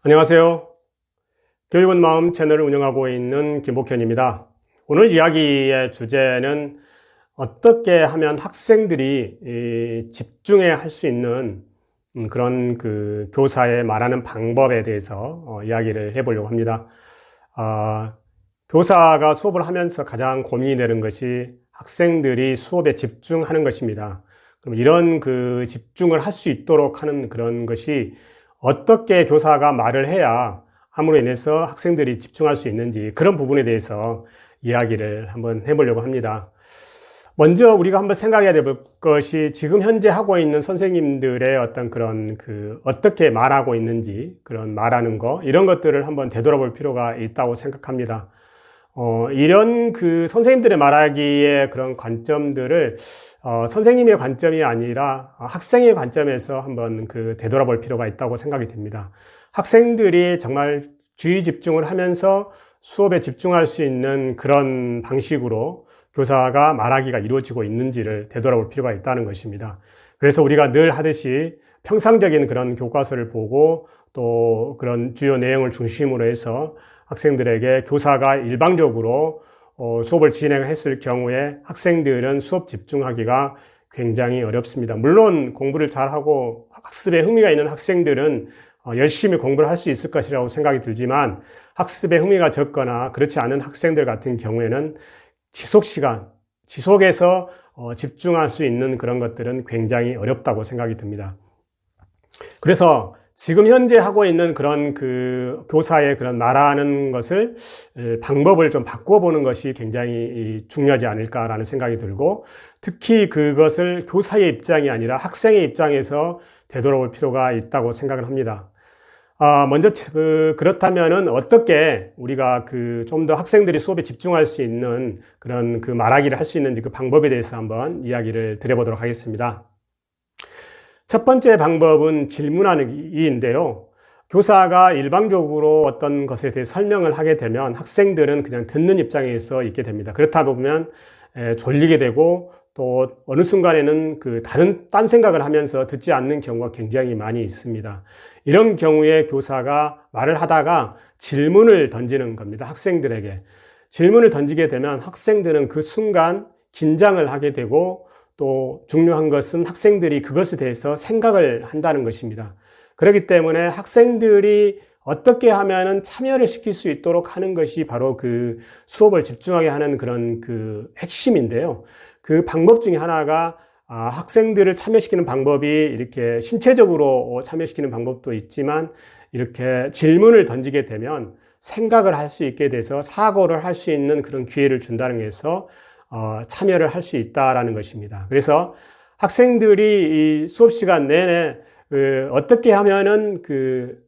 안녕하세요. 교육은 마음 채널을 운영하고 있는 김복현입니다. 오늘 이야기의 주제는 어떻게 하면 학생들이 집중해야 할 수 있는 그런 교사의 말하는 방법에 대해서 이야기를 해보려고 합니다. 교사가 수업을 하면서 가장 고민이 되는 것이 학생들이 수업에 집중하는 것입니다. 그럼 이런 집중을 할 수 있도록 하는 그런 것이 어떻게 교사가 말을 해야 함으로 인해서 학생들이 집중할 수 있는지 그런 부분에 대해서 이야기를 한번 해보려고 합니다. 먼저 우리가 한번 생각해야 될 것이 지금 현재 하고 있는 선생님들의 어떤 그런 어떻게 말하고 있는지 그런 말하는 거 이런 것들을 한번 되돌아볼 필요가 있다고 생각합니다. 이런 선생님들의 말하기의 그런 관점들을 선생님의 관점이 아니라 학생의 관점에서 한번 되돌아볼 필요가 있다고 생각이 됩니다. 학생들이 정말 주의 집중을 하면서 수업에 집중할 수 있는 그런 방식으로 교사가 말하기가 이루어지고 있는지를 되돌아볼 필요가 있다는 것입니다. 그래서 우리가 늘 하듯이 평상적인 그런 교과서를 보고 또 그런 주요 내용을 중심으로 해서 학생들에게 교사가 일방적으로 수업을 진행했을 경우에 학생들은 수업 집중하기가 굉장히 어렵습니다. 물론 공부를 잘하고 학습에 흥미가 있는 학생들은 열심히 공부를 할 수 있을 것이라고 생각이 들지만 학습에 흥미가 적거나 그렇지 않은 학생들 같은 경우에는 지속해서 집중할 수 있는 그런 것들은 굉장히 어렵다고 생각이 듭니다. 그래서 지금 현재 하고 있는 그런 교사의 그런 말하는 것을 방법을 좀 바꿔보는 것이 굉장히 중요하지 않을까라는 생각이 들고 특히 그것을 교사의 입장이 아니라 학생의 입장에서 되돌아볼 필요가 있다고 생각을 합니다. 먼저 그렇다면은 어떻게 우리가 좀 더 학생들이 수업에 집중할 수 있는 그런 말하기를 할 수 있는지 그 방법에 대해서 한번 이야기를 드려보도록 하겠습니다. 첫 번째 방법은 질문하기인데요. 교사가 일방적으로 어떤 것에 대해 설명을 하게 되면 학생들은 그냥 듣는 입장에서 있게 됩니다. 그렇다 보면 졸리게 되고 또 어느 순간에는 딴 생각을 하면서 듣지 않는 경우가 굉장히 많이 있습니다. 이런 경우에 교사가 말을 하다가 질문을 던지는 겁니다. 학생들에게. 질문을 던지게 되면 학생들은 그 순간 긴장을 하게 되고 또 중요한 것은 학생들이 그것에 대해서 생각을 한다는 것입니다. 그렇기 때문에 학생들이 어떻게 하면은 참여를 시킬 수 있도록 하는 것이 바로 수업을 집중하게 하는 그런 핵심인데요. 그 방법 중에 하나가 학생들을 참여시키는 방법이 이렇게 신체적으로 참여시키는 방법도 있지만 이렇게 질문을 던지게 되면 생각을 할 수 있게 돼서 사고를 할 수 있는 그런 기회를 준다는 것에서 참여를 할 수 있다라는 것입니다. 그래서 학생들이 이 수업 시간 내내 어떻게 하면은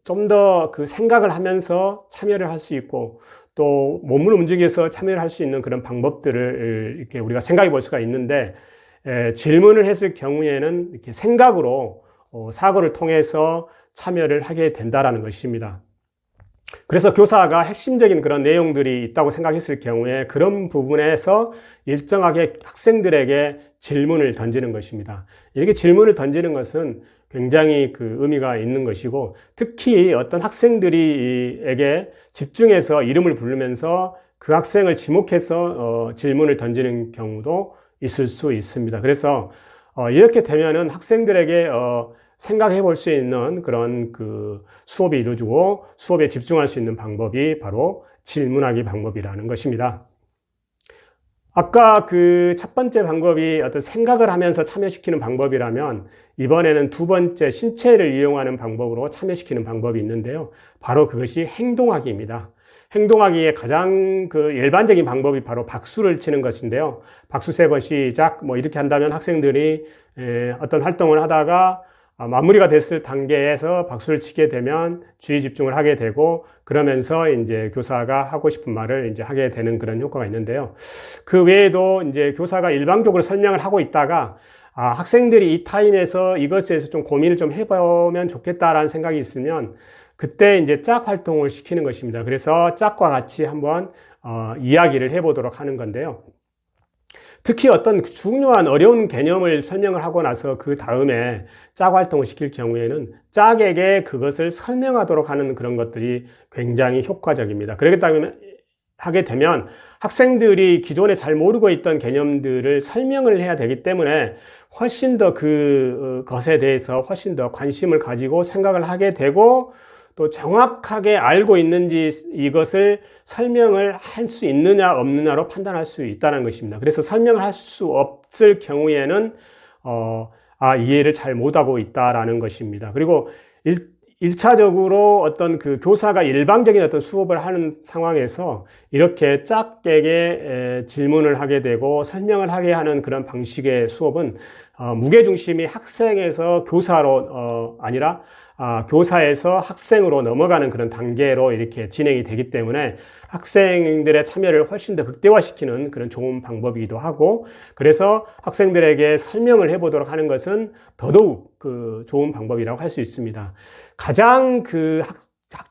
좀 더 생각을 하면서 참여를 할 수 있고 또 몸을 움직여서 참여를 할 수 있는 그런 방법들을 이렇게 우리가 생각해 볼 수가 있는데 질문을 했을 경우에는 이렇게 생각으로 사고를 통해서 참여를 하게 된다라는 것입니다. 그래서 교사가 핵심적인 그런 내용들이 있다고 생각했을 경우에 그런 부분에서 일정하게 학생들에게 질문을 던지는 것입니다. 이렇게 질문을 던지는 것은 굉장히 의미가 있는 것이고 특히 어떤 학생들에게 집중해서 이름을 부르면서 그 학생을 지목해서 질문을 던지는 경우도 있을 수 있습니다. 그래서 이렇게 되면은 학생들에게 생각해 볼 수 있는 그런 수업이 이루어지고 수업에 집중할 수 있는 방법이 바로 질문하기 방법이라는 것입니다. 아까 첫 번째 방법이 어떤 생각을 하면서 참여시키는 방법이라면 이번에는 두 번째 신체를 이용하는 방법으로 참여시키는 방법이 있는데요. 바로 그것이 행동하기입니다. 행동하기의 가장 일반적인 방법이 바로 박수를 치는 것인데요. 박수 3번 시작 이렇게 한다면 학생들이 어떤 활동을 하다가 마무리가 됐을 단계에서 박수를 치게 되면 주의 집중을 하게 되고 그러면서 이제 교사가 하고 싶은 말을 이제 하게 되는 그런 효과가 있는데요. 그 외에도 이제 교사가 일방적으로 설명을 하고 있다가 학생들이 이 타임에서 이것에 대해서 좀 고민을 좀 해보면 좋겠다라는 생각이 있으면 그때 이제 짝 활동을 시키는 것입니다. 그래서 짝과 같이 한번 이야기를 해보도록 하는 건데요. 특히 어떤 중요한 어려운 개념을 설명을 하고 나서 그 다음에 짝 활동을 시킬 경우에는 짝에게 그것을 설명하도록 하는 그런 것들이 굉장히 효과적입니다. 그렇기 때문에 하게 되면 학생들이 기존에 잘 모르고 있던 개념들을 설명을 해야 되기 때문에 훨씬 더 그것에 대해서 훨씬 더 관심을 가지고 생각을 하게 되고, 또 정확하게 알고 있는지 이것을 설명을 할 수 있느냐 없느냐로 판단할 수 있다는 것입니다. 그래서 설명을 할 수 없을 경우에는 이해를 잘 못하고 있다라는 것입니다. 그리고 1차적으로 어떤 그 교사가 일방적인 어떤 수업을 하는 상황에서 이렇게 짝에게 질문을 하게 되고 설명을 하게 하는 그런 방식의 수업은 무게중심이 학생에서 교사로 아니라 교사에서 학생으로 넘어가는 그런 단계로 이렇게 진행이 되기 때문에 학생들의 참여를 훨씬 더 극대화시키는 그런 좋은 방법이기도 하고, 그래서 학생들에게 설명을 해보도록 하는 것은 더더욱 그 좋은 방법이라고 할 수 있습니다. 가장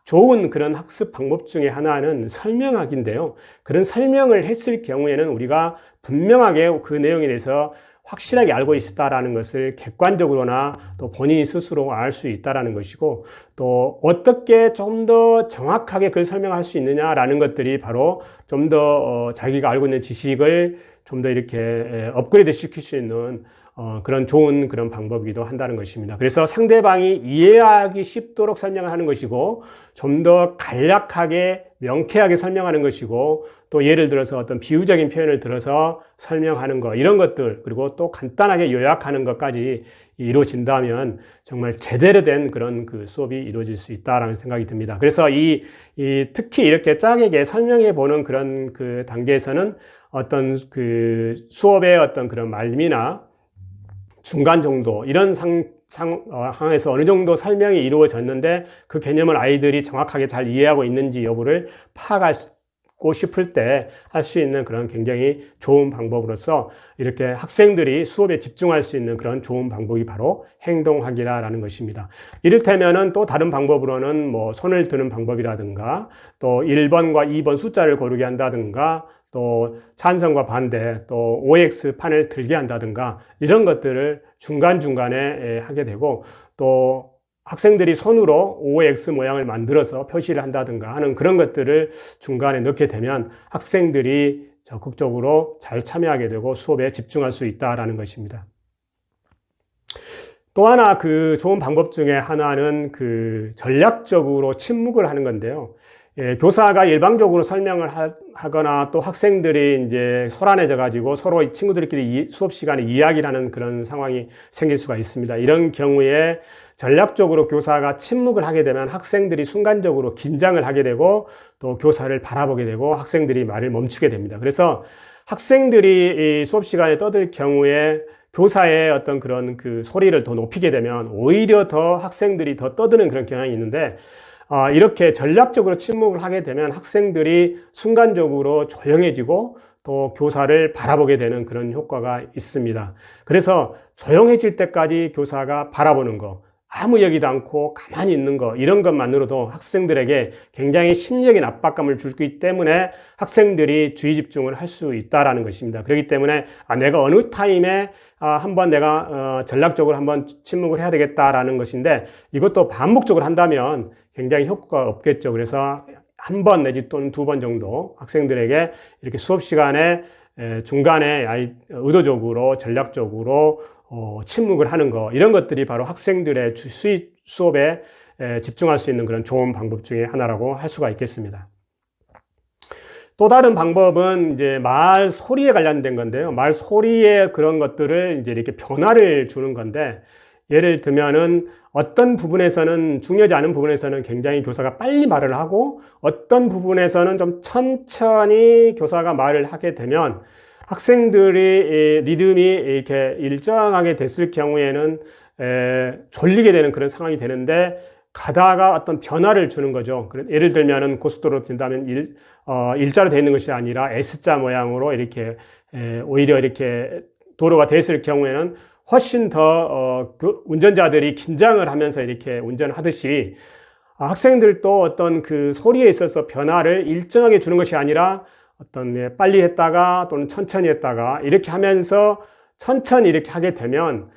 좋은 그런 학습 방법 중에 하나는 설명하기인데요. 그런 설명을 했을 경우에는 우리가 분명하게 그 내용에 대해서 확실하게 알고 있다라는 것을 객관적으로나 또 본인이 스스로 알 수 있다라는 것이고, 또 어떻게 좀 더 정확하게 그걸 설명할 수 있느냐라는 것들이 바로 좀 더 자기가 알고 있는 지식을 좀 더 이렇게 업그레이드 시킬 수 있는 그런 좋은 그런 방법이기도 한다는 것입니다. 그래서 상대방이 이해하기 쉽도록 설명을 하는 것이고, 좀 더 간략하게 명쾌하게 설명하는 것이고, 또 예를 들어서 어떤 비유적인 표현을 들어서 설명하는 것, 이런 것들, 그리고 또 간단하게 요약하는 것까지 이루어진다면 정말 제대로 된 그런 그 수업이 이루어질 수 있다라는 생각이 듭니다. 그래서 특히 이렇게 짝에게 설명해 보는 그런 그 단계에서는 어떤 그 수업의 어떤 그런 말미나 중간 정도, 이런 상황에서 어느 정도 설명이 이루어졌는데 그 개념을 아이들이 정확하게 잘 이해하고 있는지 여부를 파악하고 싶을 때 할 수 있는 그런 굉장히 좋은 방법으로서 이렇게 학생들이 수업에 집중할 수 있는 그런 좋은 방법이 바로 행동하기라는 것입니다. 이를테면은 또 다른 방법으로는 뭐 손을 드는 방법이라든가, 또 1번과 2번 숫자를 고르게 한다든가, 또 찬성과 반대, 또 OX 판을 들게 한다든가, 이런 것들을 중간중간에 하게 되고, 또 학생들이 손으로 OX 모양을 만들어서 표시를 한다든가 하는 그런 것들을 중간에 넣게 되면 학생들이 적극적으로 잘 참여하게 되고 수업에 집중할 수 있다라는 것입니다. 또 하나 그 좋은 방법 중에 하나는 그 전략적으로 침묵을 하는 건데요. 교사가 일방적으로 설명을 하거나 또 학생들이 이제 소란해져 가지고 서로 친구들끼리 수업 시간에 이야기를 하는 그런 상황이 생길 수가 있습니다. 이런 경우에 전략적으로 교사가 침묵을 하게 되면 학생들이 순간적으로 긴장을 하게 되고 또 교사를 바라보게 되고 학생들이 말을 멈추게 됩니다. 그래서 학생들이 수업 시간에 떠들 경우에 교사의 어떤 그런 그 소리를 더 높이게 되면 오히려 더 학생들이 더 떠드는 그런 경향이 있는데, 이렇게 전략적으로 침묵을 하게 되면 학생들이 순간적으로 조용해지고 또 교사를 바라보게 되는 그런 효과가 있습니다. 그래서 조용해질 때까지 교사가 바라보는 거, 아무 얘기도 않고 가만히 있는 거, 이런 것만으로도 학생들에게 굉장히 심리적인 압박감을 주기 때문에 학생들이 주의 집중을 할 수 있다라는 것입니다. 그렇기 때문에 내가 어느 타임에 한번 내가 전략적으로 한번 침묵을 해야 되겠다라는 것인데, 이것도 반복적으로 한다면 굉장히 효과가 없겠죠. 그래서 한 번 내지 또는 2번 정도 학생들에게 이렇게 수업 시간에 중간에 의도적으로 전략적으로 침묵을 하는 거, 이런 것들이 바로 학생들의 수업에 집중할 수 있는 그런 좋은 방법 중에 하나라고 할 수가 있겠습니다. 또 다른 방법은 이제 말 소리에 관련된 건데요. 말 소리에 그런 것들을 이제 이렇게 변화를 주는 건데, 예를 들면은 어떤 부분에서는, 중요하지 않은 부분에서는 굉장히 교사가 빨리 말을 하고, 어떤 부분에서는 좀 천천히 교사가 말을 하게 되면 학생들이 리듬이 이렇게 일정하게 됐을 경우에는 졸리게 되는 그런 상황이 되는데, 가다가 어떤 변화를 주는 거죠. 예를 들면은 고속도로로 뛴다면 일자로 되어 있는 것이 아니라 S자 모양으로 이렇게 오히려 이렇게 도로가 됐을 경우에는 훨씬 더 운전자들이 긴장을 하면서 이렇게 운전하듯이 학생들도 어떤 그 소리에 있어서 변화를 일정하게 주는 것이 아니라 어떤 빨리 했다가 또는 천천히 했다가 이렇게 하면서 천천히 이렇게 하게 되면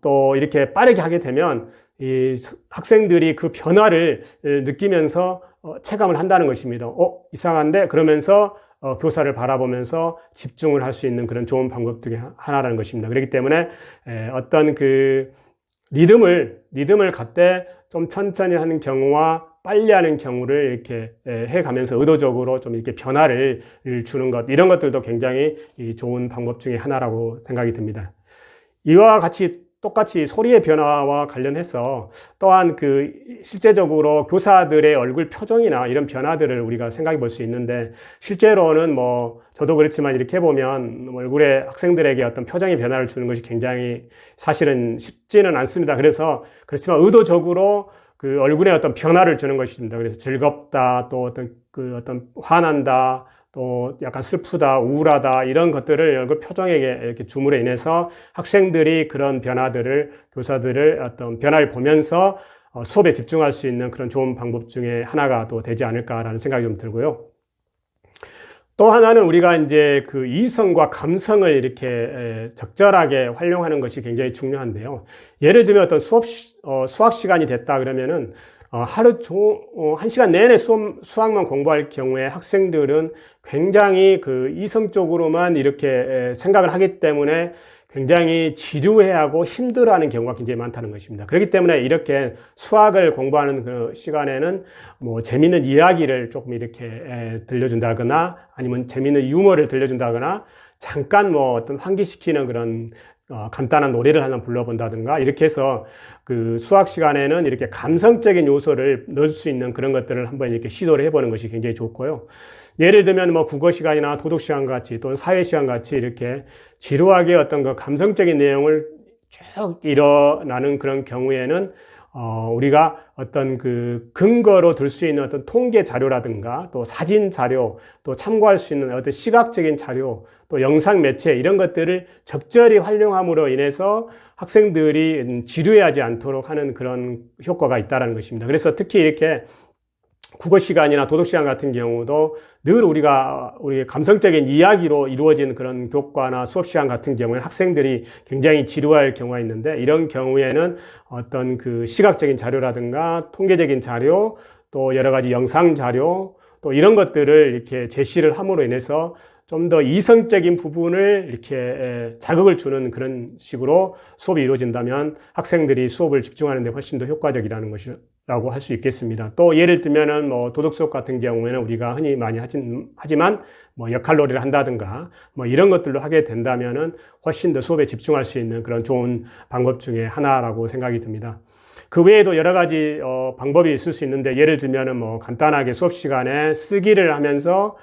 또 이렇게 빠르게 하게 되면 이 학생들이 그 변화를 느끼면서 체감을 한다는 것입니다. 이상한데? 그러면서 교사를 바라보면서 집중을 할 수 있는 그런 좋은 방법 중에 하나라는 것입니다. 그렇기 때문에 어떤 그 리듬을 갖되 좀 천천히 하는 경우와 빨리 하는 경우를 이렇게 해가면서 의도적으로 좀 이렇게 변화를 주는 것, 이런 것들도 굉장히 좋은 방법 중에 하나라고 생각이 듭니다. 이와 같이 똑같이 소리의 변화와 관련해서 또한 그 실제적으로 교사들의 얼굴 표정이나 이런 변화들을 우리가 생각해 볼 수 있는데, 실제로는 뭐 저도 그렇지만 이렇게 보면 얼굴에 학생들에게 어떤 표정의 변화를 주는 것이 굉장히 사실은 쉽지는 않습니다. 그렇지만 의도적으로 그 얼굴에 어떤 변화를 주는 것입니다. 그래서 즐겁다, 또 어떤 화난다, 또 약간 슬프다, 우울하다, 이런 것들을 얼굴 표정에게 이렇게 줌으로 인해서 학생들이 그런 변화들을, 교사들을 어떤 변화를 보면서 수업에 집중할 수 있는 그런 좋은 방법 중에 하나가 또 되지 않을까라는 생각이 좀 들고요. 또 하나는 우리가 이제 그 이성과 감성을 이렇게 적절하게 활용하는 것이 굉장히 중요한데요. 예를 들면 어떤 수학 시간이 됐다 그러면은 한 시간 내내 수학만 공부할 경우에 학생들은 굉장히 그 이성적으로만 이렇게 생각을 하기 때문에 굉장히 지루해하고 힘들어하는 경우가 굉장히 많다는 것입니다. 그렇기 때문에 이렇게 수학을 공부하는 그 시간에는 뭐 재미있는 이야기를 조금 이렇게 들려준다거나 아니면 재미있는 유머를 들려준다거나 잠깐 뭐 어떤 환기시키는 그런 간단한 노래를 하나 불러본다든가 이렇게 해서 그 수학 시간에는 이렇게 감성적인 요소를 넣을 수 있는 그런 것들을 한번 이렇게 시도를 해보는 것이 굉장히 좋고요. 예를 들면 뭐 국어 시간이나 도덕 시간 같이 또는 사회 시간 같이 이렇게 지루하게 어떤 그 감성적인 내용을 쭉 일어나는 그런 경우에는 우리가 어떤 그 근거로 들 수 있는 어떤 통계 자료라든가 또 사진 자료, 또 참고할 수 있는 어떤 시각적인 자료, 또 영상 매체 이런 것들을 적절히 활용함으로 인해서 학생들이 지루해하지 않도록 하는 그런 효과가 있다는 것입니다. 그래서 특히 이렇게 국어 시간이나 도덕 시간 같은 경우도 늘 우리 감성적인 이야기로 이루어진 그런 교과나 수업 시간 같은 경우에는 학생들이 굉장히 지루할 경우가 있는데, 이런 경우에는 어떤 그 시각적인 자료라든가 통계적인 자료, 또 여러 가지 영상 자료, 또 이런 것들을 이렇게 제시를 함으로 인해서 좀 더 이성적인 부분을 이렇게 자극을 주는 그런 식으로 수업이 이루어진다면 학생들이 수업을 집중하는 데 훨씬 더 효과적이라는 것이라고 할 수 있겠습니다. 또 예를 들면은 뭐 도덕 수업 같은 경우에는 우리가 흔히 많이 하지만 뭐 역할놀이를 한다든가 뭐 이런 것들로 하게 된다면은 훨씬 더 수업에 집중할 수 있는 그런 좋은 방법 중에 하나라고 생각이 듭니다. 그 외에도 여러 가지 방법이 있을 수 있는데, 예를 들면은 뭐 간단하게 수업 시간에 쓰기를 하면서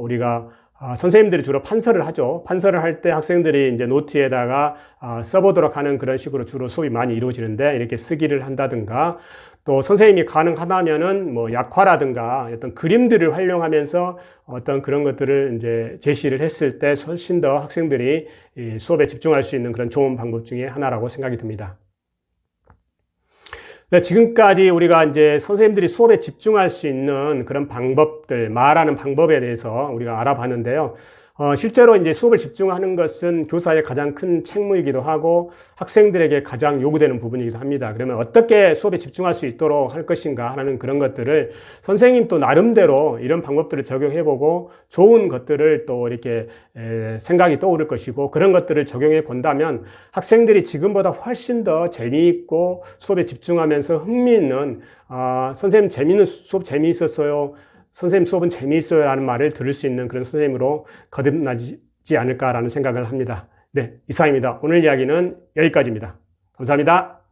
우리가 선생님들이 주로 판서를 하죠. 판서를 할 때 학생들이 이제 노트에다가 써보도록 하는 그런 식으로 주로 수업이 많이 이루어지는데, 이렇게 쓰기를 한다든가, 또 선생님이 가능하다면은 뭐 약화라든가 어떤 그림들을 활용하면서 어떤 그런 것들을 이제 제시를 했을 때 훨씬 더 학생들이 수업에 집중할 수 있는 그런 좋은 방법 중에 하나라고 생각이 듭니다. 네, 지금까지 우리가 이제 선생님들이 수업에 집중할 수 있는 그런 방법들, 말하는 방법에 대해서 우리가 알아봤는데요. 실제로 이제 수업을 집중하는 것은 교사의 가장 큰 책무이기도 하고 학생들에게 가장 요구되는 부분이기도 합니다. 그러면 어떻게 수업에 집중할 수 있도록 할 것인가 하는 그런 것들을 선생님도 나름대로 이런 방법들을 적용해보고 좋은 것들을 또 이렇게 생각이 떠오를 것이고, 그런 것들을 적용해 본다면 학생들이 지금보다 훨씬 더 재미있고 수업에 집중하면서 흥미있는 선생님 재미있는 수업 재미있었어요, 선생님 수업은 재미있어요 라는 말을 들을 수 있는 그런 선생님으로 거듭나지 않을까라는 생각을 합니다. 네, 이상입니다. 오늘 이야기는 여기까지입니다. 감사합니다.